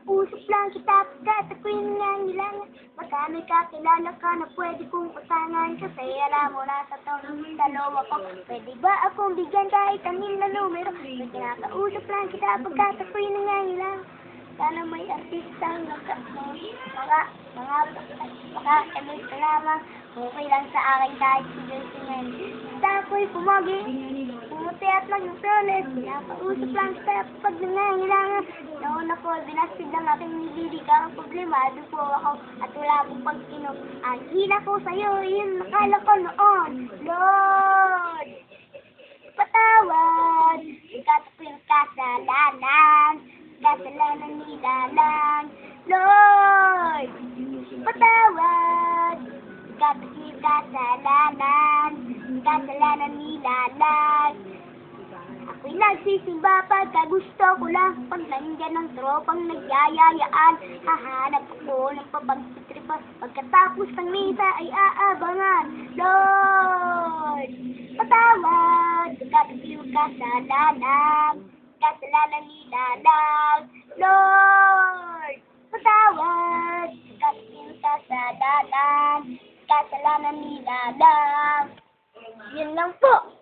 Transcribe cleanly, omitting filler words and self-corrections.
Usap lang kita pagkat ako'y nangangailangan. Baka may kakilala ka na pwede kong patangan. Kasi alam mo na sa taon ng dalawa ko. Pwede ba akong bigyan kahit anim na numero? May kinakausap lang kita pagkat ako'y nangangailangan. Sana may artistang mga emis na lamang. Okay lang sa akin kahit sigaw-singan. Basta ako'y pumagi. Pumuti at mag-usulit. Pinakausap lang kita pag nangangailangan. Noon ako, binastig ng aking nililig ang problemado po ako at wala akong pag-inom. Ang hila ko sa'yo, yun nakala ko noon. Lord, patawad. Ikat ko yung kasalanan. Kasalanan nila lang. Lord, patawad. Ikat ko yung kasalanan. Kasalanan nila lang. Ako'y nagsisimba pagka gusto ko lang. Pag nandyan ng tropang nagyayayaan, hahanap ako ng papagsitripas. Pagkatapos ng misa ay aabangan. Lord, patawad. Pagkat yung kasalanan. Kasalanan nila lang. Lord, patawad. Pagkat yung kasalanan. Kasalanan nila lang. Yun lang po.